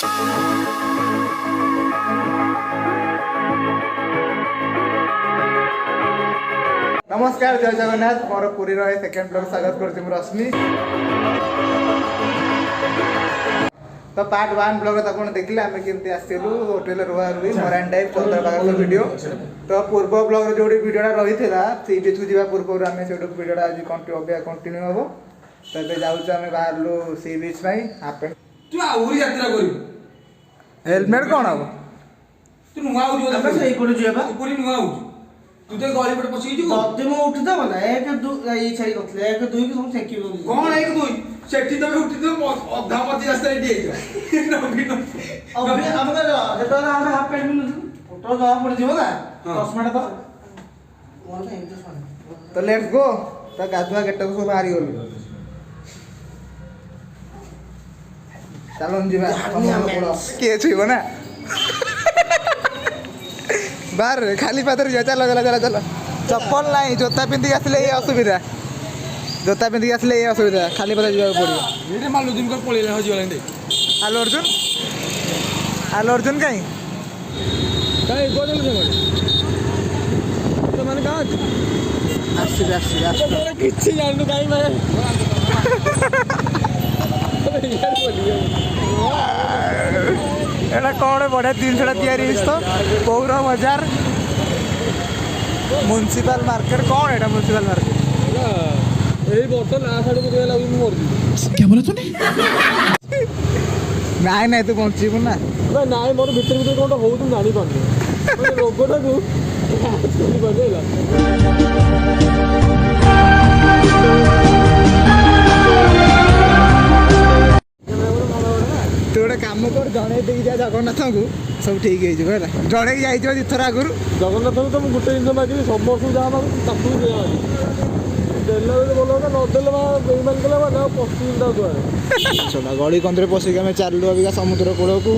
नमस्कार जय जगन्नाथ मोर Puri second blog स्वागत कर रश्मि। तो पार्ट 1 ब्लॉग आप देखिले आम केमती आसलु होटेल रुआ रुई मरान टाइप चंद्रभागा वीडियो। तो पूर्व ब्लॉग जो वीडियोटा रही है सी बीच को जावा पूर्व आम से वीडियोटा आज कंटिन्यू हम। तो ये जाऊँ बाहर सी बीच हाफ पैंट हेलमेट कौन हम तू नुआ तू तो गली पटे पछी जी तते मो उठ दब ना एक दु ई छाई करथले एक दुई के सब सेकी दो कोन एक दुई सेठी तो उठी तो अधा मती रास्ता रेडी हे नवीन अबे हम जेतो हम हाफ पैंट में फोटो जा पड़ जीवो ना 10 मिनट तो मोर तो इंटरेस्ट माने तो लेट्स गो। तो गाधुआ गेट को सब बाहरी गलु चलो जीवा के छुइबो ना बाहर खाली पादर जा चलो चलो चलो चलो चप्पल नहीं जोता पिंधि आसले ये असुविधा जोता पिंधि आसले ये असुविधा खाली पादर जा पड़ो। ये मालू दिन कर पळेला हो जीवन दे आलो अर्जुन कहीं काई गोदल से तो माने का आसी किछि जाननु काई माने एटा कौन बढ़िया जिनसा तैयारी तो पौर बाजार म्युनिसिपल मार्केट कौन एटा म्युनिसिपल मार्केट एई बोतल आ साइड को लागू मोर क्या बोला तूने? नाई नाई तू पहुंचीबु ना नाई मोर भीतर कोन हो तुम जानी पानी रोगटा को सुनी बजेला तू गोटे कम कर जन दे जा जगन्नाथ को सब ठीक है जड़े जाइए दिथर आगुरी जगन्नाथ को तो गोटे जिन मागिବି समस्त जहाँ मागुଛି ତାକୁ ବି ଦେଲା ବେଳେ ଭଲ କଥା ନଦେଲେ ବେଇମାନ କଲେ ମାନେ ଆଉ ପଶିବି ତା ଦୁଆରେ चला गली कंदरे पशिक आम चलु अबिका समुद्र कूल को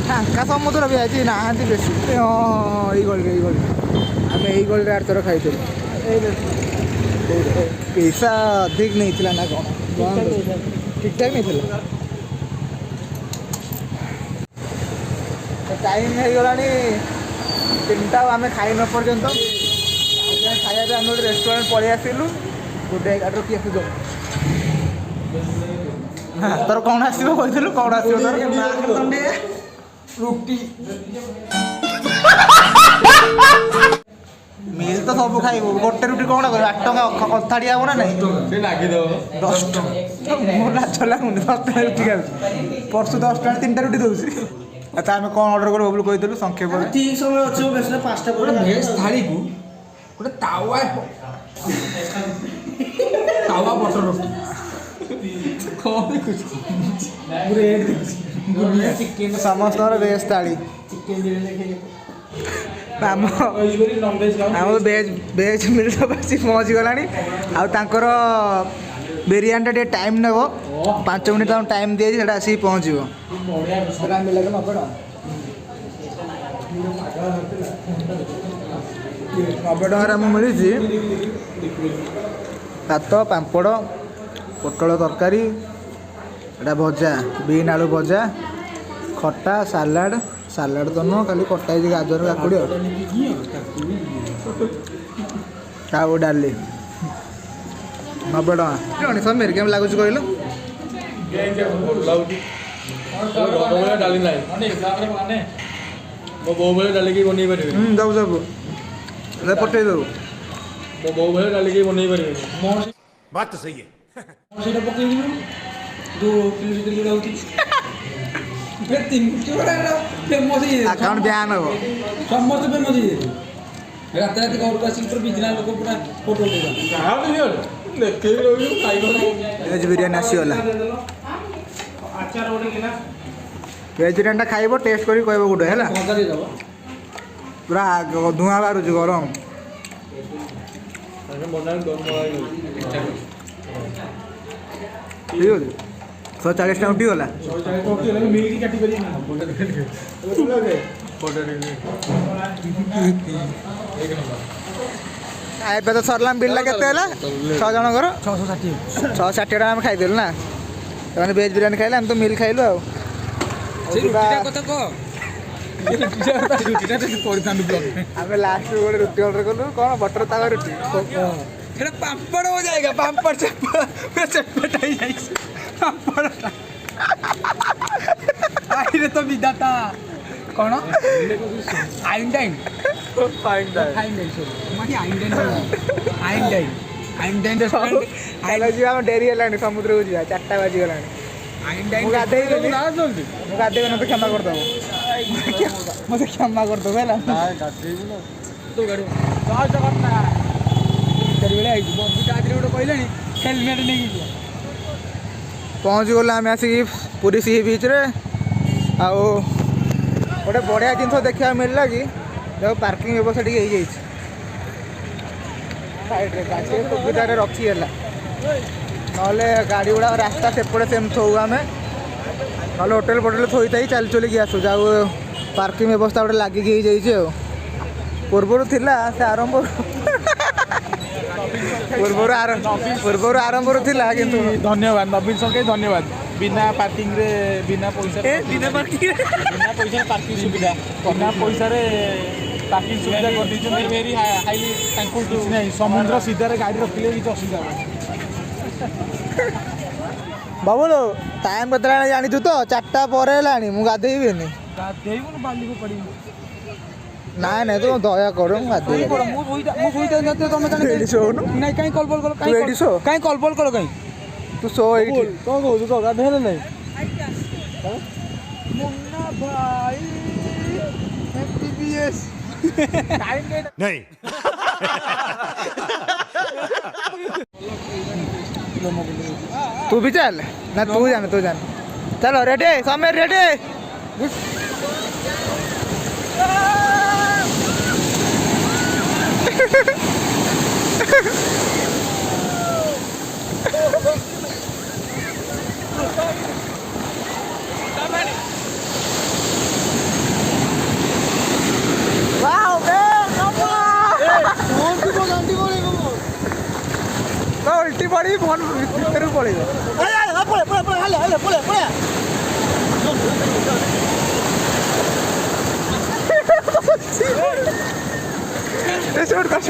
फांका समुद्र भी आज ना बेस हाँ ये गली आम यही गली आठ थर खाई पैसा अधिक नहीं ना कौन ठीक ठाक नहीं टाइम हो गला 3टा आम खाई न पर्यंत खाया आम गोटे रेस्टोरेंट पलि आसलु गोटे गाड़ी किए आसु तोर कौन आसो कहलु कौन आसो रुटी मिल तो सब खाइबू गोटे रुटी कौन कर 8 टका कथाड़ी आब ना नहीं 10 टका मोर लाज लगुनि 10 टका रुटी खाऊ परसु 10 टका 3टा रुटी दूसरी अच्छा आम कौन ऑर्डर कर बोल कहीदेलु संक्षेप ठीक समय अच्छे बेस 5टा पर भेज थाली को गोटे तावा बटर कौन कुछ चिकेन समस्त बेस थाली आम वेज मिल तो बस पहुँची गला आर बिरियानी टे टाइम नेब 5 मिनट टाइम दिए से आसिक पहुँचो 90 टकर मिली भात पापड़ पोटल तरकारी एटा भजा बीन आलू भजा खटा सालाड तो नुह खाली कटा गाजर काकुड़ी आउ डाली 90 टका समीर केम लगुच कहलु डाली ना मो बो भाई डाली की बन पारे जाऊ सब पठे दो मो बो भाई डाली की बन पारे बात तो सही है। सेटा पकई दो किलो जोड़ा होती बे 3 जोड़ा फेमस ही अकाउंट बैन हो समस्त फेमस ही रात रात घर को आसी बिजना लोक पूरा फोटो लेगा हां नहीं देखे रही खाइबो वेज बिरयानी आसीगला आचार ओडे केना वेज बिरयानी खाइबो टेस्ट करी कहबो गुडे हैला पकारी दबो पूरा धुआं बाहर गरम अरे मोना गरम ठीक है 140 टका उठी गला 140 टका मिल की काटी करी ना ଏବେ ତ ସରିଲା ବିଲ୍ଟା କେତେ ହେଲା 6 ଜଣଙ୍କର 660 ଟଙ୍କା ଆମେ ଖାଇଦେଲୁ ନା ସେମାନେ ଭେଜ୍ ବିରିୟାନୀ ଖାଇଲେ ଆମେ ତ ମିଲ୍ ଖାଇଲୁ ଆଉ ଆମେ ଲାଷ୍ଟ ଗୋଟେ ରୁଟି ଅର୍ଡର କଲୁ କ'ଣ ବଟର ତାୱା ରୁଟି पापड़ हो जाएगा पापड़ चटपटा ही जाएगी पापड़ आइरे तो विदाता कौन आइंडाइन ଯିବା ଆମେ ଡେରି ହେଲାଣି ସମୁଦ୍ରକୁ ଯିବା 4ଟା ବାଜିଗଲାଣି ମୁଁ ଗାଧେଇବି ମତେ କ୍ଷମା କରିଦେବ ମତେ କ୍ଷମା କରିଦେବ ହେଲା हेलमेट नहीं पहुँच गलु आम आसिक पुरी सी बीच्रे आउ गोटे बढ़िया जिन देखा मिलला कि देखो पार्किंग व्यवस्था टी सुविधा रखी है ना गाड़ी गुड़ा रास्ता सेपटे सेम थो आम ना होटेल फोटेल थोई थी चल चलिकी आसु जाऊ पार्किंग व्यवस्था गोटे लगिकी पूर्वर थिला से आरंभ पूर्वर आरंभ थिला किंतु धन्यवाद नवीन सरकार धन्यवाद बिना पार्किंग रे बिना पैसा बिना पार्किंग सुविधा बिना पैसा रे पार्किंग सुविधा कर दीजिए वेरी हाईली थैंकफुल टू नहीं समुद्र सीधारे गाड़ी रखिले किसी असुविधा बाबुल टाइम केतना जानिछु तो 4टा परे लानी मु गाधेइबेनी गाधेइबो बाली को पड़ी ନାଇଁ ନାଇଁ ତୁ ଦୟା କର ମୁଁ ଗାଧେଇ ମୁଁ ଶୋଇତେ ନଥିବ ତମେ ଜାଣି ଏଇଠି ଶୋଉନୁ ନାଇଁ କାଇଁ କଲ୍ କର ତୁ ଏଇଠି ଶୋ କାଇଁ କଲ୍ କର କାଇଁ ତୁ ଶୋ ଏଇଠି କଣ କହୁଛୁ କହ ଗାଧେଇଲେ ନାଇଁ मुन्ना भाई एमबीबीएस नहीं तू भी चल ना तू जान चलो रेडी समय ready Wow, man, come on! तो उल्टी पड़ी फोन भीतर पड़ेगा शूट कर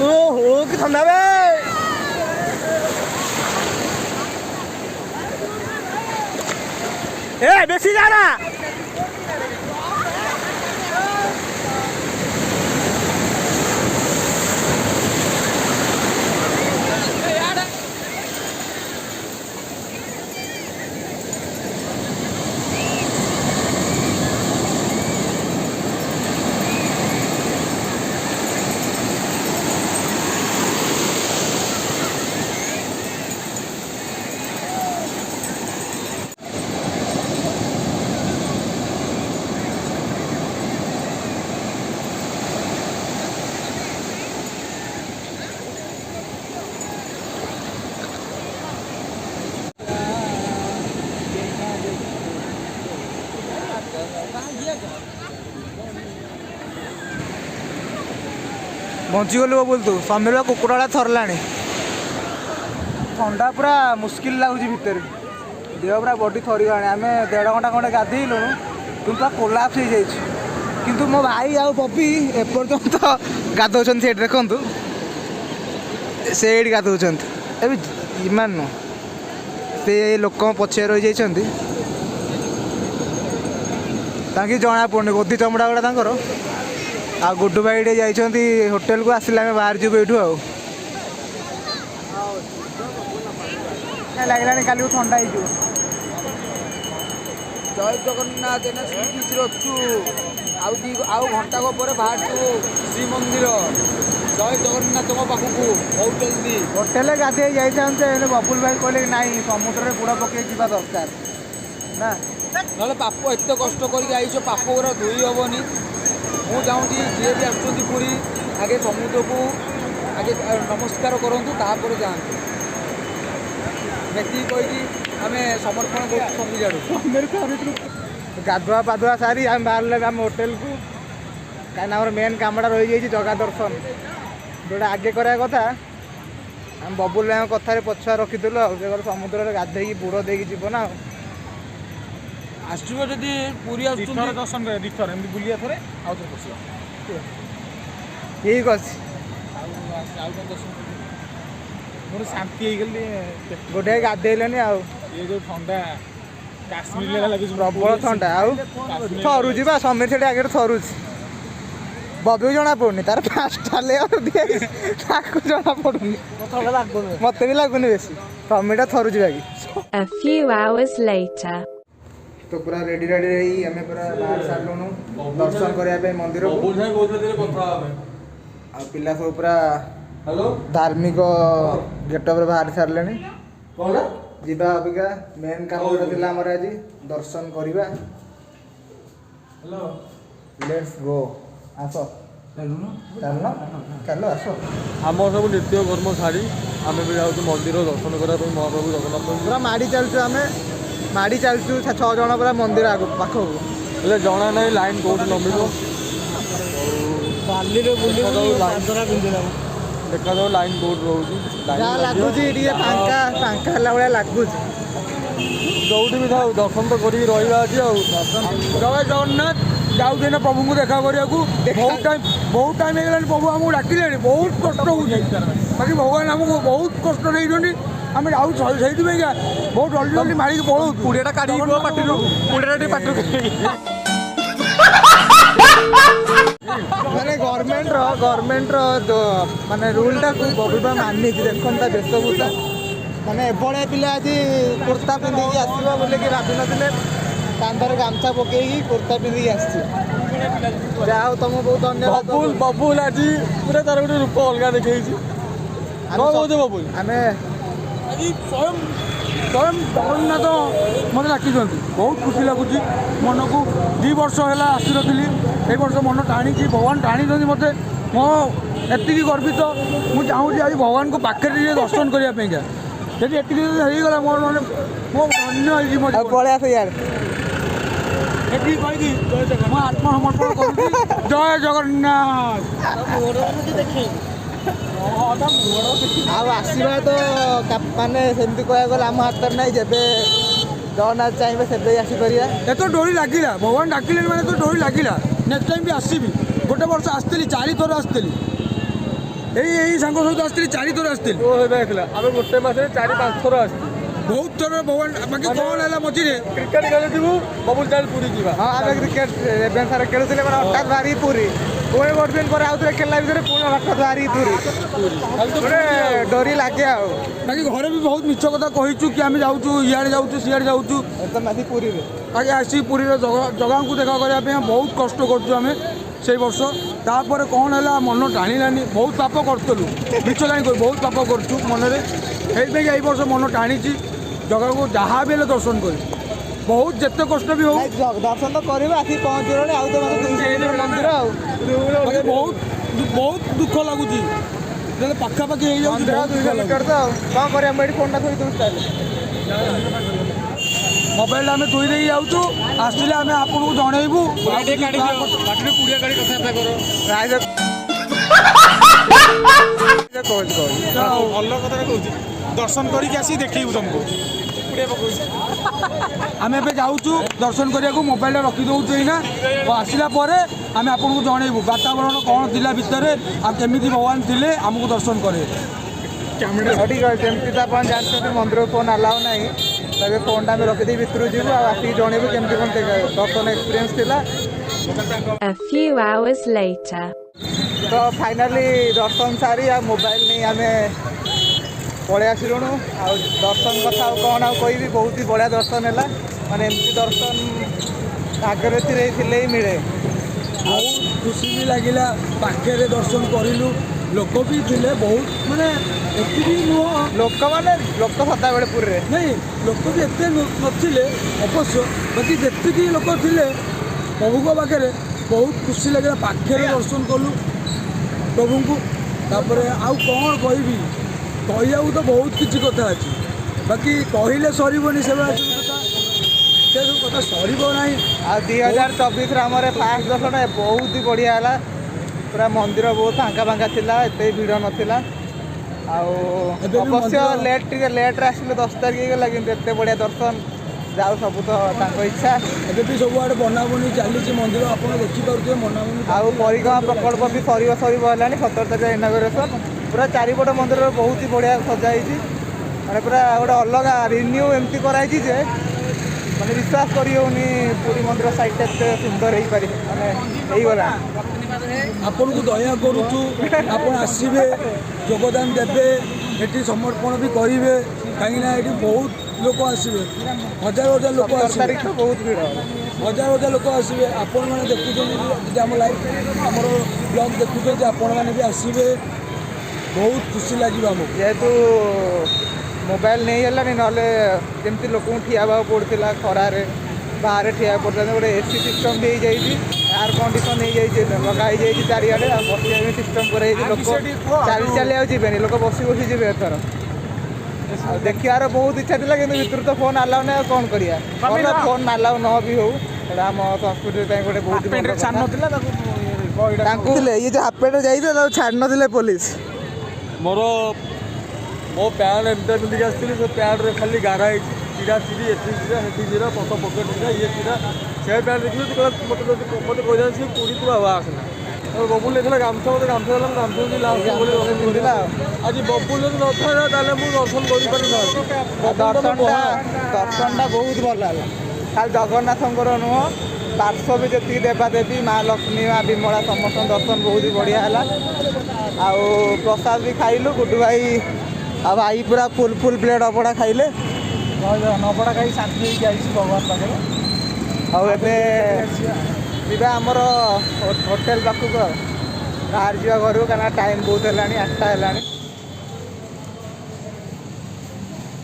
ओहो कि ठंडा बे ए बेसी जाना बंचीगलु बोल तू समीर कुकुड़ा थरला ठंडा पूरा मुस्किल लगुच भितर देह पूरा बॉडी थरीगला आम 1.5 घंटा खंडे गाधेलु तुम पूरा कोलाप्स हो जाइए किंतु मो भाई आउ पपी एपर्यंत गाधौं से देखु से गाधौं इमान नु से लोक पछे रही जाती जना पड़े गोदी चमड़ा गुड़ा आ गुड्डू भाई जाइछन्ती होटेल को आसिले आम बाहर जीवु एठू आ लगलानी काली ठंडा हो जय जगन्नाथ एना सी बीच रचु आउ घंटा को पर बाहर श्रीमंदिर जय जगन्नाथ पाखक बहुत जल्दी होटेल गाधे जाइछन्ते बबुल भाई कहले नाई समुद्र में बुड़ पके जीवा दरकार ना ना पाप एत कष्ट करके आईछ पाप गुरा धोई हेनी मुझे जी भी आसुँच पूरी ଆଗେ ସମୁଦ୍ରକୁ ଆଗେ ନମସ୍କାର କରନ୍ତୁ ତାପରେ ଯାଆନ୍ତୁ। ଏତିକି କହିକି ଆମେ ସମର୍ପଣ କରୁଛୁ ସମୁଦ୍ରକୁ। ଗାଧୁଆ ପାଧୁଆ ସାରି ଆମେ ବାହାରିଲେ ଆମ ହୋଟେଲକୁ, କାହିଁକିନା ଆମର ମେନ୍ କାମଟା ରହିଯାଇଛି ଜଗା ଦର୍ଶନ, ଯେଉଁଟା ଆଗେ କରିବା କଥା। ଆମେ ବବୁଲ ଭାଇଙ୍କ କଥାରେ ପଛୁଆ ରଖିଥିଲୁ ଆଉ, ସେ କହିଲେ ସମୁଦ୍ରରେ ଗାଧେଇକି ବୁଡ଼ ଦେଇକି ଯିବ ନା ଆଉ। ଆସିବ ଯଦି ପୁରୀ ଆସୁଛନ୍ତି ଦର୍ଶନ କରିବା ଦିଥର ଏମିତି ବୁଲିବା ଥରେ ଆଉ ଥରେ ବସିବା। ଠିକ୍ ଅଛି, ଆଉ କ'ଣ ଦର୍ଶନ ମୋର ଶାନ୍ତି ହେଇଗଲି। ଗୋଟେ ଗାଧେଇଲେନି ଆଉ, ଇଏ ଯେଉଁ ଥଣ୍ଡା କାଶ୍ମୀର ଲାଗୁଛି ପ୍ରବଳ ଥଣ୍ଡା। ଆଉ ଥରୁଛି ବା, ସମୀର ସେଠି ଆଗରେ ଥରୁଛି। ବବି ଜଣା ପଡୁନି, ତାର 5ଟା ଲେୟର ଦିଆହେଇଛି, ତାକୁ ଜଣା ପଡୁନି। ମତେ ବି ଲାଗୁନି ବେଶୀ, ସମୀରଟା ଥରୁଛି ବାକି। A few hours later. ତ ପୁରା ରେଡି ହେଇ ଆମେ ପୁରା ବାହାରି ସାରିଲୁଣୁ ଦର୍ଶନ କରିବା ପାଇଁ ମନ୍ଦିରକୁ। ଆଉ ପିଲା ସବୁ ପୁରା ଧାର୍ମିକ ଗେଟଅପ୍ରେ ବାହାରି ସାରିଲେଣି। ଯିବା ଅବିକା ମେନ୍ କାମ ଗୋଟେ ଥିଲା ଆମର ଆଜି, ଦର୍ଶନ କରିବା। ଲେଟ୍ସ ଗୋ, ଆସ ଚାଲ ଆସ। ଆମର ସବୁ ନିତ୍ୟ କର୍ମ ଛାଡ଼ି ଆମେ ବି ଯାଉଛୁ ମନ୍ଦିର ଦର୍ଶନ କରିବା ପାଇଁ ମହାପ୍ରଭୁ ଜଗନ୍ନାଥ। ପୁରା ମାଡ଼ି ଚାଲିଛୁ, ଆମେ ମାଡ଼ି ଚାଲିଛୁ 6 ଜଣ ପୁରା ମନ୍ଦିର ପାଖକୁ। ହେଲେ ଜଣା ନାହିଁ ଲାଇନ୍ କେଉଁଠି ଲମ୍ବିବ। ଦେଖାଯାଉ ଲାଇନ୍ କେଉଁଠି ରହୁଛି। ଯାହା ଲାଗୁଛି ଟିକେ ଫାଙ୍କା ହେଲା ଭଳିଆ ଲାଗୁଛି। ଯୋଉଠି ବି ଥାଉ ଦର୍ଶନ ତ କରିକି ରହିବା ଅଛି ଆଉ। ଜୟ ଜଗନ୍ନାଥ। ଯାଉଛୁ ଏଇନା ପ୍ରଭୁଙ୍କୁ ଦେଖା କରିବାକୁ। ବହୁତ ଟାଇମ୍ ହେଇଗଲାଣି, ପ୍ରଭୁ ଆମକୁ ଡାକିଲେଣି। ବହୁତ କଷ୍ଟ ହେଉଛି, ବାକି ଭଗବାନ ଆମକୁ ବହୁତ କଷ୍ଟ ଦେଇଛନ୍ତି। ଆମେ ଯାଉଛୁ ସେଇଥିପାଇଁକା ବହୁତ ଜଲ୍ଦି ଜଲ୍ଦି ମାରିକି ପଳଉଛୁ। ପୁଡ଼ିଆଟା କାଢ଼ିକି ପାଟିରୁ ପୁଡ଼ିଆଟା ଟିକେ ପାଟିରୁ ମାନେ ଗଭର୍ଣ୍ଣମେଣ୍ଟର ମାନେ ରୁଲ୍ଟାକୁ ବବିବା ମାନିଛି। ଦେଖନ୍ତୁ ତା ବେଶଭୂଷା, ମାନେ ଏଭଳିଆ ପିଲା ଆଜି କୁର୍ତ୍ତା ପିନ୍ଧିକି ଆସିବ ବୋଲିକି ଭାବିନଥିଲେ। କାନ୍ଧରେ ଗାମଛା ପକେଇକି କୁର୍ତ୍ତା ପିନ୍ଧିକି ଆସିଛି। ଯାହା ହଉ ତମକୁ ବହୁତ ଧନ୍ୟବାଦ। ବବୁଲ ଆଜି ପୁରା ତାର ଗୋଟେ ରୂପ ଅଲଗା ଦେଖେଇଛି। ବବୁଲ ଆମେ ଆଜି ସ୍ୱୟଂ ଜଗନ୍ନାଥ ମୋତେ ଡାକିଛନ୍ତି, ବହୁତ ଖୁସି ଲାଗୁଛି ମନକୁ। 2 ବର୍ଷ ହେଲା ଆସିନଥିଲି, ଏ ବର୍ଷ ମନ ଟାଣିଛି, ଭଗବାନ ଟାଣିଛନ୍ତି ମୋତେ। ମୋ ଏତିକି ଗର୍ବିତ, ମୁଁ ଚାହୁଁଛି ଆଜି ଭଗବାନଙ୍କ ପାଖରେ ଟିକେ ଦର୍ଶନ କରିବା ପାଇଁକା। ଯଦି ଏତିକି ହେଇଗଲା ମୋର ମାନେ ମୋ ଧନ୍ୟ ହେଇଛି। ମୋ ପଳେଇ ଆସ ଇଆଡ଼େ। ଏତିକି କହିକି ମୁଁ ଆତ୍ମସମର୍ପଣ କରୁଛି। ଜୟ ଜଗନ୍ନାଥ। ଆଉ ଆସିବା ତ ମାନେ ସେମିତି କହିବାକୁ ଗଲେ ଆମ ହାତରେ ନାହିଁ। ଯେବେ ଜଗନ୍ନାଥ ଚାହିଁବେ ସେବେ ଆସିପାରିବା। ଏତ ଡୋରି ଲାଗିଲା, ଭଗବାନ ଡାକିଲେଣି ମାନେ ତ ଡୋରି ଲାଗିଲା। ନେକ୍ସଟ ଟାଇମ୍ ବି ଆସିବି। ଗୋଟେ ବର୍ଷ ଆସିଥିଲି, 4 ଥର ଆସିଥିଲି। ଏଇ ସାଙ୍ଗ ସହିତ ଆସିଥିଲି, 4 ଥର ଆସିଥିଲି। ହେଇଥିଲା ଆମେ ଗୋଟେ ମାସରେ 4-5 ଥର ଆସିଛୁ। ବହୁତ ଥର ଭଗବାନ ବାକି କ'ଣ ହେଲା ମଝିରେ କ୍ରିକେଟ ଖେଳୁଥିବୁ ବବୁଲ ଚାଲ ପୁରୀ ଯିବା। ହଁ ଆମେ କ୍ରିକେଟ ରେଭେନ୍ସାରେ ଖେଳୁଥିଲେ, ମାନେ ହଠାତ୍ ବାହାରି ପୁରୀ। ପୁଣି ଗୋଟେ ଦିନ ପରେ ଆଉଥରେ ଖେଳିଲା ଭିତରେ ପୁଣି ହଠାତ୍ ବାହାରି ପୁରୀ। ଗୋଟେ ଡୋରି ଲାଗେ ଆଉ। ବାକି ଘରେ ବି ବହୁତ ମିଛ କଥା କହିଛୁ କି ଆମେ ଯାଉଛୁ ଇଆଡ଼େ ଯାଉଛୁ ସିଆଡ଼େ ଯାଉଛୁ। ତମେ ଆସି ପୁରୀରେ ବାକି ଆସି ପୁରୀର ଜଗାଙ୍କୁ ଦେଖା କରିବା ପାଇଁ ବହୁତ କଷ୍ଟ କରୁଛୁ ଆମେ ସେଇ ବର୍ଷ। ତାପରେ କ'ଣ ହେଲା, ମନ ଟାଣିଲାନି। ବହୁତ ପାପ କରୁଥିଲୁ, ମିଛ କାହିଁ କରୁ, ବହୁତ ପାପ କରୁଛୁ ମନରେ। ସେଇଥିପାଇଁ ଏଇ ବର୍ଷ ମନ ଟାଣିଛି, ଜଗାକୁ ଯାହା ବି ହେଲେ ଦର୍ଶନ କରି। ବହୁତ ଯେତେ କଷ୍ଟ ବି ହଉ ଦର୍ଶନ ତ କରିବା, ଆସିକି ପହଞ୍ଚିଗଲାଣି। ଆଉ ତ ମାନେ 200 ମନ୍ଦିର ଆଉ ବହୁତ ଦୁଃଖ ଲାଗୁଛି। ଯେତେବେଳେ ପାଖାପାଖି ହେଇଯାଉଛି ମନ୍ଦିର 200 ମିଟର ତ ଆଉ କ'ଣ କରିବା। ମୁଁ ଏଠି ଫୋନ୍ଟା ଥୋଇ ଦେଉଛି ତାହେଲେ। ମୋବାଇଲଟା ଆମେ ଧୋଇ ଦେଇକି ଯାଉଛୁ, ଆସିଲେ ଆମେ ଆପଣଙ୍କୁ ଜଣେଇବୁ। ଭଲ କଥାଟା କହୁଛି, ଦର୍ଶନ କରିକି ଆସିକି ଦେଖେଇବୁ ତମକୁ। ଆମେ ଏବେ ଯାଉଛୁ ଦର୍ଶନ କରିବାକୁ, ମୋବାଇଲଟା ରଖିଦେଉଛୁ ଏଇନା। ଆସିଲା ପରେ ଆମେ ଆପଣଙ୍କୁ ଜଣେଇବୁ ବାତାବରଣ କ'ଣ ଥିଲା ଭିତରେ, ଆଉ କେମିତି ଭଗବାନ ଥିଲେ ଆମକୁ ଦର୍ଶନ କରେଇବେ। ଠିକ୍ ଅଛି। ଯେମିତି ତ ଆପଣ ଜାଣିଛନ୍ତି ମନ୍ଦିରକୁ ଫୋନ୍ ଆଲାଉ ନାହିଁ। ତେବେ ଫୋନ୍ଟା ଆମେ ରଖିଦେଇ ଭିତରକୁ ଯିବୁ, ଆଉ ଆସିକି ଜଣେଇବୁ କେମିତି କ'ଣ ଦର୍ଶନ ଏକ୍ସପିରିଏନ୍ସ ଥିଲା। A few hours later. ତ ଫାଇନାଲି ଦର୍ଶନ ସାରି ଆଉ ମୋବାଇଲ ନେଇ ଆମେ ପଳେଇ ଆସିଲୁଣୁ। ଆଉ ଦର୍ଶନ କଥା ଆଉ କ'ଣ ଆଉ କହିବି, ବହୁତ ହି ବଢ଼ିଆ ଦର୍ଶନ ହେଲା। ମାନେ ଏମିତି ଦର୍ଶନ ଆଗରେ ଥିଲେ ହିଁ ମିଳେ। ବହୁତ ଖୁସି ବି ଲାଗିଲା, ପାଖରେ ଦର୍ଶନ କରିଲୁ। ଲୋକ ବି ଥିଲେ ବହୁତ, ମାନେ ଏତିକି ନୁହଁ ଲୋକ ସଦାବେଳେ ପୁରୀରେ ନାଇଁ, ଲୋକ ବି ଏତେ ନଥିଲେ ଅବଶ୍ୟ, ବାକି ଯେତିକି ଲୋକ ଥିଲେ ପ୍ରଭୁଙ୍କ ପାଖରେ ବହୁତ ଖୁସି ଲାଗିଲା। ପାଖରେ ଦର୍ଶନ କଲୁ, ପ୍ରଭୁଙ୍କୁ। ତାପରେ ଆଉ କ'ଣ କହିବି, କହିବାକୁ ତ ବହୁତ କିଛି କଥା ଅଛି, ବାକି କହିଲେ ସରିବନି ସେଭଳିଆ ସବୁ କଥା, ସେ ସବୁ କଥା ସରିବ ନାହିଁ। ଆଉ 2024 ଆମର ଫାଷ୍ଟ ଦର୍ଶନ ବହୁତ ହି ବଢ଼ିଆ ହେଲା। ପୁରା ମନ୍ଦିର ବହୁତ ଫାଙ୍କା ଫାଙ୍କା ଥିଲା, ଏତେ ଭିଡ଼ ନଥିଲା। ଆଉ ଏବେ ବି ଅବଶ୍ୟ ମନ୍ଦିର- ଟିକେ ଲେଟ୍ରେ ଆସିଲେ 10 ତାରିଖ ହେଇଗଲା, କିନ୍ତୁ ଏତେ ବଢ଼ିଆ ଦର୍ଶନ ଯାଉ ସବୁ ତ ତାଙ୍କ ଇଚ୍ଛା। ଏବେ ବି ସବୁଆଡ଼େ ବନାବନି ଚାଲିଛି ମନ୍ଦିର, ଆପଣ ଦେଖିପାରୁଥିବେ ବନାବନି। ଆଉ ପରିକ୍ରମା ପ୍ରକଳ୍ପ ବି ସରିବ ହେଲାଣି, 17 ତାରିଖ ଇନାଗୁରେସନ୍। ପୁରା ଚାରିପଟ ମନ୍ଦିରରେ ବହୁତ ହି ବଢ଼ିଆ ସଜା ହେଇଛି, ମାନେ ପୁରା ଗୋଟେ ଅଲଗା ରିନ୍ୟୁ ଏମିତି କରାହେଇଛି ଯେ ମାନେ ବିଶ୍ୱାସ କରିହେଉନି ପୁରୀ ମନ୍ଦିର ସାଇଡ଼୍ଟା ଏତେ ସୁନ୍ଦର ହେଇପାରିବ, ମାନେ ହେଇଗଲା। ଆପଣଙ୍କୁ ଦୟା କରୁଛୁ, ଆପଣ ଆସିବେ, ଯୋଗଦାନ ଦେବେ, ଏଠି ସମର୍ପଣ ବି କରିବେ, କାହିଁକିନା ଏଠି ବହୁତ ଲୋକ ଆସିବେ, ହଜାର ହଜାର ଲୋକ 17 ଆସିବେ, ତାରିଖ ତ ବହୁତ ଭିଡ଼ ହେବ। ହଜାର ହଜାର ଲୋକ ଆସିବେ। ଆପଣମାନେ ଦେଖୁଛନ୍ତି ଯଦି ଆମ ଲାଇଭ୍ ଆମର ବ୍ଲଗ୍ ଦେଖୁଛନ୍ତି, ଆପଣମାନେ ବି ଆସିବେ, ବହୁତ ଖୁସି ଲାଗିବ ଆମକୁ। ଯେହେତୁ ମୋବାଇଲ ନେଇ ହେଲାନି, ନହେଲେ ଯେମିତି ଲୋକଙ୍କୁ ଠିଆ ହେବାକୁ ପଡ଼ୁଥିଲା ଖରାରେ, ବାହାରେ ଠିଆ ହେବାକୁ ପଡ଼ୁଥିଲା। ଗୋଟେ AC ସିଷ୍ଟମ୍ ବି ହେଇଯାଇଛି, ଏୟାର କଣ୍ଡିସନ୍ ହେଇଯାଇଛି, ଲଗା ହେଇଯାଇଛି ଚାରିଆଡ଼େ। ଆଉ ବସିବା ପାଇଁ ସିଷ୍ଟମ୍ କରାଯାଇଛି, ଲୋକ ଚାଲି ଚାଲି ଆଉ ଯିବେନି, ଲୋକ ବସି ବସି ଯିବେ ଏଥର। ଆଉ ଦେଖିବାର ବହୁତ ଇଚ୍ଛା ଥିଲା, କିନ୍ତୁ ଭିତରୁ ତ ଫୋନ୍ ଆଲାଉ ନାହିଁ, ଆଉ କ'ଣ କରିବା। ଭଲ ଫୋନ୍ ଆଲାଉ ନ ବି ହଉ, ସେଇଟା ଆମ ସଂସ୍କୃତି ପାଇଁ ଗୋଟେ ବହୁତ ଭଲ କଥା। ତାଙ୍କୁ ଇଏ ଯେଉଁ ହାଫ୍ ପ୍ୟାଣ୍ଟରେ ଯାଇଥିଲେ ତାକୁ ଛାଡ଼ି ନଥିଲେ ପୋଲିସ। ମୋ ପ୍ୟାଣ୍ଟ ଏମିତି ପିନ୍ଧିକି ଆସିଥିଲି, ସେ ପ୍ୟାଣ୍ଟରେ ଖାଲି ଗାରା ହେଇଛି, ଚିରା ଚିରି, ଏଠି ଚିରା ସେଠି ଚିରା, ପଛ ପକେଟ ଚିରା, ଇଏ ଚିରା। ସେ ପ୍ୟାଣ୍ଟ ଦେଖିଲି ତୁ ମୋତେ କହିଥାନ୍ତି ସିଏ ପୁରୀ ତୁ ଆଉ ଆସେନା। ବବୁଲ ନେଇଥିଲା ଗାମୁଛା, ମୋତେ ଗାମୁଛା ଦେଲା, ମୁଁ ଗାମୁଛା ବି ଲାଷ୍ଟ ପିନ୍ଧିଲା ଆଉ। ଆଜି ବବୁଲ ଯଦି ନଥାନ୍ତା ତାହେଲେ ମୁଁ ଦର୍ଶନ କରିପାରିଥାନ୍ତି। ଦର୍ଶନଟା ବହୁତ ଭଲ ହେଲା। ଖାଲି ଜଗନ୍ନାଥଙ୍କର ନୁହଁ, ପାର୍ଶ୍ୱ ବି ଯେତିକି ଦେବାଦେବୀ, ମା ଲକ୍ଷ୍ମୀ, ମା ବିମଳା, ସମସ୍ତଙ୍କ ଦର୍ଶନ ବହୁତ ହି ବଢ଼ିଆ ହେଲା। ଆଉ ପ୍ରସାଦ ବି ଖାଇଲୁ, ଗୁଡୁ ଭାଇ ଆଉ ଭାଇ ପୁରା ଫୁଲ୍ ପ୍ଲେଟ୍ ଅବଢ଼ା ଖାଇଲେ। ଅବଢ଼ା ଖାଇ ଶାନ୍ତି ହେଇକି ଆଇଛି ଭଗବାନ ପାଖରେ। ଆଉ ଏବେ ଯିବା ଆମର ହୋଟେଲ ପାଖକୁ, ଆଉ ବାହାରି ଯିବା ଘରକୁ, କାରଣ ଟାଇମ୍ ବହୁତ ହେଲାଣି, 8ଟା ହେଲାଣି।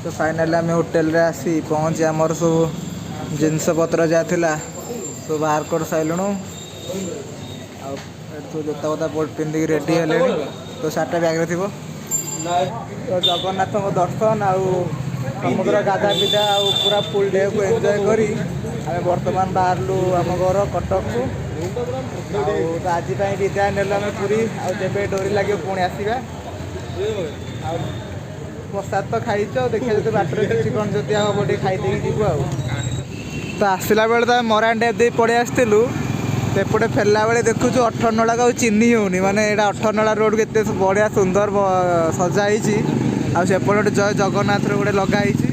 ତ ଫାଇନାଲି ଆମେ ହୋଟେଲରେ ଆସି ପହଞ୍ଚି ଆମର ସବୁ ଜିନିଷପତ୍ର ଯାହା ଥିଲା ସବୁ ବାହାର କରିସାରିଲୁଣୁ। ଆଉ ଏଠି ସବୁ ଜୋତା ଫୋତା ପିନ୍ଧିକି ରେଡ଼ି ହେଲେଣି, ତ ସାର୍ଟଟା ବ୍ୟାଗ୍ରେ ଥିବ। ତ ଜଗନ୍ନାଥଙ୍କ ଦର୍ଶନ ଆଉ ସମୁଦ୍ର ଗାଧା ପିଧା ଆଉ ପୁରା ଫୁଲ୍ ଡେକୁ ଏନ୍ଜୟ କରି ଆମେ ବର୍ତ୍ତମାନ ବାହାରିଲୁ ଆମ ଘର କଟକକୁ। ଆଉ ତ ଆଜି ପାଇଁ ବିଦାୟ ନେଲୁ ଆମେ ପୁରୀ, ଆଉ ଯେବେ ଡୋରି ଲାଗିବ ପୁଣି ଆସିବା। ଆଉ ପ୍ରସାଦ ତ ଖାଇଛୁ, ଆଉ ଦେଖିବା ଯଦି ବାଟରେ କିଛି କ'ଣ ଯଦି ଆଉ ହବ ଟିକେ ଖାଇଦେଇକି ଯିବୁ ଆଉ। ତ ଆସିଲା ବେଳେ ତ ଆମେ ମରାନ ଡ୍ୟାମ୍ ଦେଇ ପଳେଇ ଆସିଥିଲୁ, ସେପଟେ ଫେରିଲା ବେଳେ ଦେଖୁଛୁ 18 ନଳାକୁ ଆଉ ଚିହ୍ନି ହେଉନି, ମାନେ ଏଇଟା 18 ନଳା ରୋଡ଼କୁ ଏତେ ବଢ଼ିଆ ସୁନ୍ଦର ସଜା ହେଇଛି। ଆଉ ସେପଟେ ଗୋଟେ ଜୟ ଜଗନ୍ନାଥର ଗୋଟେ ଲଗା ହେଇଛି,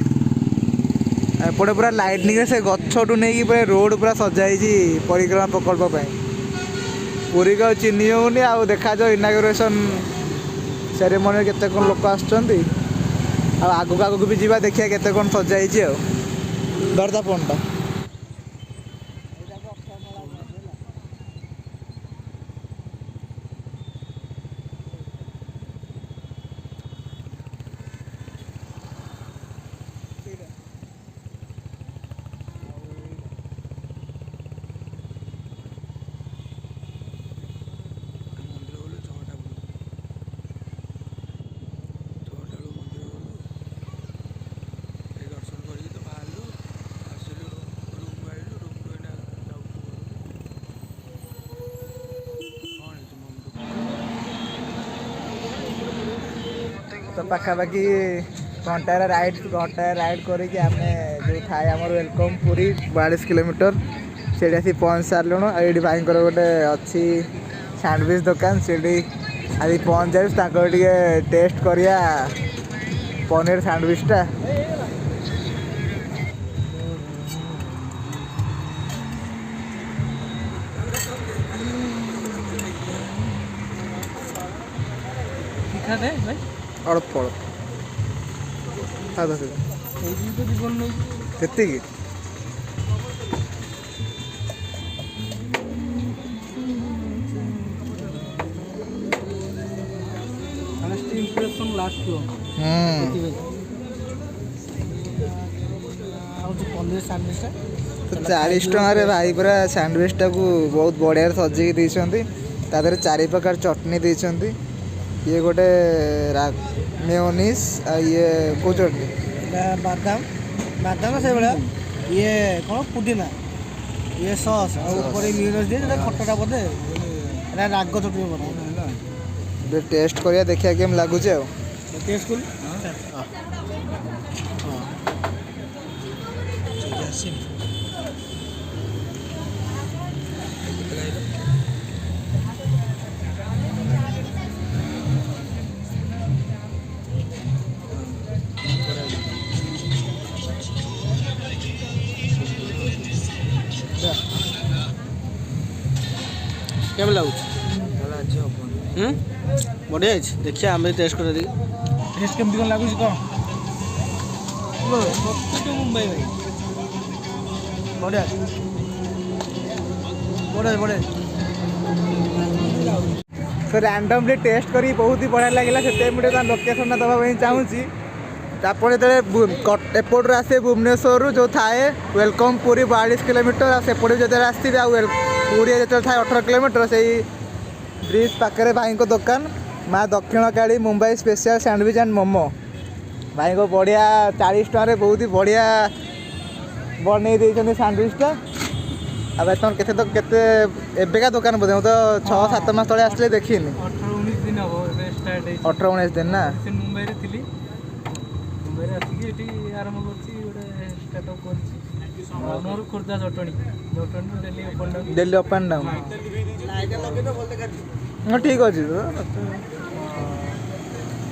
ଏପଟେ ପୁରା ଲାଇଟନିଂରେ ସେ ଗଛଠୁ ନେଇକି ପୁରା ରୋଡ଼ ପୁରା ସଜା ହେଇଛି ପରିକ୍ରମା ପ୍ରକଳ୍ପ ପାଇଁ। ପୁରୀକୁ ଆଉ ଚିହ୍ନି ହେଉନି। ଆଉ ଦେଖାଯାଉ ଇନାଗୁରେସନ୍ ସେରେମନିରେ କେତେ କ'ଣ ଲୋକ ଆସୁଛନ୍ତି, ଆଉ ଆଗକୁ ଆଗକୁ ବି ଯିବା, ଦେଖିବା କେତେ କ'ଣ ସଜା ହେଇଛି। ଆଉ ଦରଦା ଫୋନ୍ଟା ତ ପାଖାପାଖି ଘଣ୍ଟାରେ ରାଇଡ୍ କରିକି ଆମେ ଯେଉଁ ଥାଏ ଆମର ୱେଲକମ୍ ପୁରୀ 42 କିଲୋମିଟର ସେଇଠି ଆସି ପହଞ୍ଚି ସାରିଲୁଣୁ। ଆଉ ଏଇଠି ଭାଇଙ୍କର ଗୋଟେ ଅଛି ସ୍ୟାଣ୍ଡୱିଚ୍ ଦୋକାନ, ସେଇଠି ଆଜି ପହଞ୍ଚି ଯାଉଛୁ, ତାଙ୍କର ଟିକେ ଟେଷ୍ଟ କରିବା ପନିର ସ୍ୟାଣ୍ଡୱିଚଟା। ଅଳ୍ପ ସେତିକି ପନିର ସ୍ୟାଣ୍ଡୱିଚଟା 40 ଟଙ୍କାରେ ଭାଇ ପୁରା ସ୍ୟାଣ୍ଡୱିଚଟାକୁ ବହୁତ ବଢ଼ିଆରେ ସଜେଇକି ଦେଇଛନ୍ତି। ତା ଦେହରେ 4 ପ୍ରକାର ଚଟनी ଦେଇଛନ୍ତି। ये गोटे मेयोनीज ये को चटनी बादाम बादाम से भाया ये कौन पुदीना ये सॉस और ऊपर मेयोनीज दिए खट्टा बोधे राग चटनी बोधे टेस्ट करिया देखिया केम लागुचे आ टेस्ट कर केम लाଗୁଛି बढ़िया है देखिए आम टेस्ट कर टेस्ट केमती कौन लगुच कौन मुंबई भाई बढ़िया बढ़िया बढ़िया तो रैंडमली टेस्ट करी बहुत ही बढ़िया लगे से मुझे लोकेशन दवा चाहूँगी आप एपटू आसे भुवनेश्वर जो थाए वेलकम पुरी 42 किलोमीटर सेपटे जो आसवे पुरी जो थाए 18 किलोमीटर से ब्रिज पाखे भाई को दुकान Maa Dakshin Kali Mumbai special sandwich and momo भाई को बढ़िया 40 टकर बहुत ही बढ़िया बन सैंडविचटा अब तुम के एबेका दुकान बोधे तो 6-7 मास तले आसले देखिनी 18-19 दिन हम 18-19 दिन ना मुंबई थी मुंबई आसिक आरंभ कर Khordha Jatni daily up and down हाँ ठीक अच्छे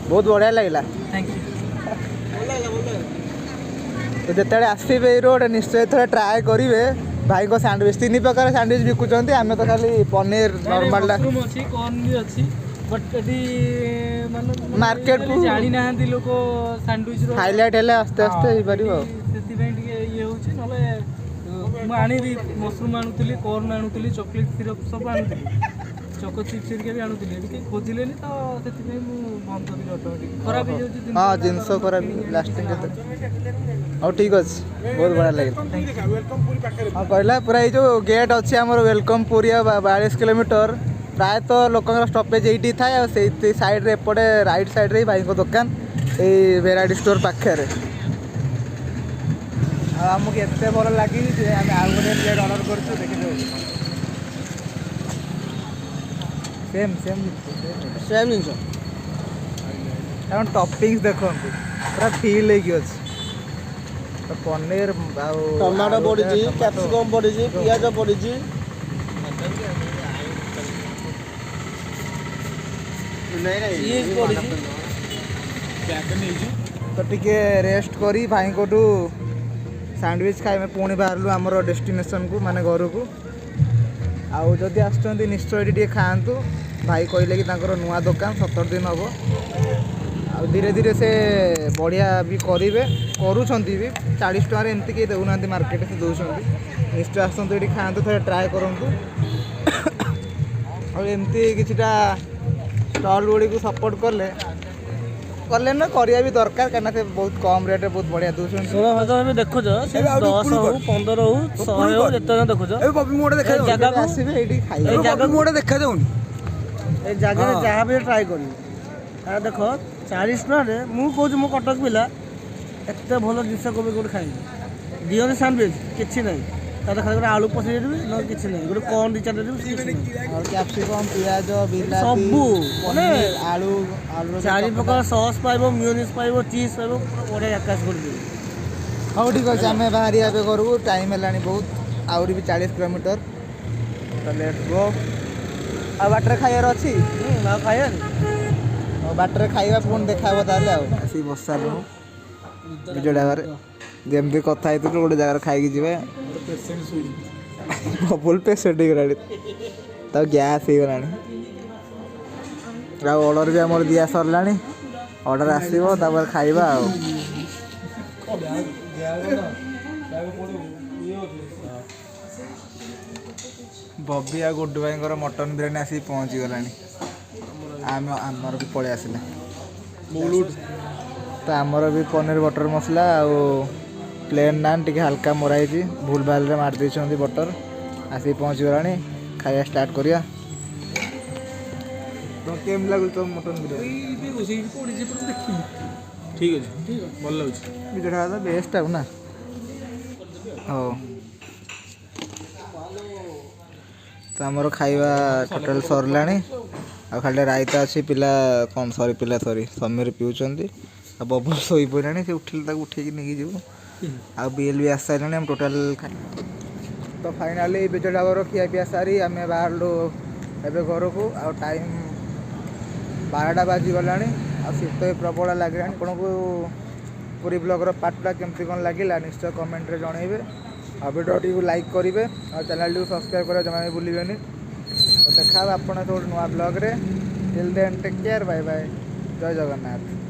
बहुत बढ़िया लगे थैंक यू तो जिते आसवे रोड निश्चय थोड़ा ट्राए करेंगे भाई को सैंडविच 3 प्रकार सैंडविच बिकुंट आम तो खाली पनीर नॉर्मल अच्छी कॉर्न भी अच्छी बट माने मार्केट को जानी ना लोक सैंडविच हाईलाइट है आस्ते आस्ते हो पार ये होची नले मु आनी मशरूम आनुली कॉर्न आनुली चॉकलेट सिरप सब आनुली चको चिप्स भी आनुली एटी खोजिले तो से बंद कर ऑटोमेटिक खराब हो जाउची हाँ जिनस खराब लास्टिंग के ठीक अच्छे बहुत बढ़िया लगे हाँ कहला पूरा ये जो गेट अच्छे आम वेलकम पुरी 42 किलोमीटर प्रायतः लोक स्टपेज ये थाए से साइड एपटे राइट साइड रे भाई को दुकान ये भेराइटी स्टोर पाखे आमको एत भल लगी आम आउ गोटे प्लेट ऑर्डर कर देखिए सेम सेम सेम जिनस कारण टॉपिंग्स देखो पूरा फील अच्छे तो पनीर टमाटो पड़ी कैप्सिकम पड़ी पियाज पड़ी तो टिके रेस्ट करी भाई को सैंडविच खाए पुणी बाहर आमर डेस्टिनेशन को माने घर को आउ जदि आसुँच निश्चय ये खातु भाई कहले कि नुआ दुकान 17 दिन हम आ धीरे धीरे से बढ़िया भी करेंगे करुँच भी 40 टकर एमती कहीं देना मार्केट से दौरान निश्चय आसतु ये खातु थे ट्राए करूँ आमती किटा स्टल गुड़ी को सपोर्ट कले ना करिया भी दरकार कहीं से बहुत कम रेट बहुत बढ़िया दूसरे 16,000 देखो 10 हो 15 हो 100 हो जितना देखो देखा जाऊनी ए जगह जहाँ भी ट्राए कर देखो 40 टकर मुझे मो कटक पिला एत भल जिस को खाई दिए सैंडविच किसी ना तार खाली गोटे आलू पसई देवी ना किसी ना गोटे कौन 2-4 कैप्सिकम पियाज सबू माने आलू आलू 4 प्रकार सॉस पाइबो मेयोनीज पाइबो चीज पाइबो बढ़िया आकाश कर दे हाँ ठीक अच्छे आम बाहरी आवे करू टाइम है बहुत आहरी भी 40 किलोमीटर तो लेट्स गो आ बाटर खाइबार अच्छी ना खाया बाटर खाइबा पुणी देखा ताले आसी बसा भिडियो ढाबार जमी कथा होती गोटे जगार खाई जी फुल पेसेंट हो गैस हो गला ऑर्डर भी आम दिया सरला ऑर्डर आसो खाइबा बबी आ गुड्डू भाई मटन बिरियानी आसी पहुँची गला आमर भी पलि आसला तो आमर भी पनीर बटर मसला प्लेन नान टी हल्का मराई भूल भाल मार बटर आसी पहुँची गला खाया स्टार्ट करिया तो केम लागु तो मटन बिरयानी ଏଇଠି ରୋଷେଇ ପଡ଼ିଛି ଏପଟେ ଦେଖିନି ଠିକ୍ ଅଛି ଭଲ ଲାଗୁଛି ବିଜଟା ତ ବେଷ୍ଟ ଆଉ ନା ହଉ ତ ଆମର ଖାଇବା ଟୋଟାଲ ସରିଲାଣି ଆଉ ଖାଲି ରାଇତା ଅଛି ପିଲା କ'ଣ ସରି ସମୀର ପିଉଛନ୍ତି ଆଉ ବବୁଲ ଶୋଇପଡ଼ିଲାଣି ସେ ଉଠିଲେ ତାକୁ ଉଠେଇକି ନେଇକି ଯିବୁ ଆଉ ବିଲ୍ ବି ଆସିସାରିଲାଣି ଆମେ ଟୋଟାଲ ତ ଫାଇନାଲି ବିଜଟା ଆମର ଖିଆ ପିଆ ସାରି ଆମେ ବାହାରିଲୁ ଏବେ ଘରକୁ ଆଉ ଟାଇମ୍ 12ଟା ବାଜିଗଲାଣି ଆଉ ଶୀତ ବି ପ୍ରବଳ ଲାଗିଲାଣି ଆପଣଙ୍କୁ ପୁରୀ ବ୍ଲଗ୍ର ପାର୍ଟଟା କେମିତି କ'ଣ ଲାଗିଲା ନିଶ୍ଚୟ କମେଣ୍ଟରେ ଜଣାଇବେ ଆଉ ଭିଡ଼ିଓଟିକୁ ଲାଇକ୍ କରିବେ ଆଉ ଚ୍ୟାନେଲଟିକୁ ସବସ୍କ୍ରାଇବ୍ କରିବା ଜମା ବି ଭୁଲିବେନି ତ ଦେଖା ହେବା ଆପଣ ଗୋଟେ ନୂଆ ବ୍ଲଗ୍ରେ till then take care bye bye Jai Jagannath.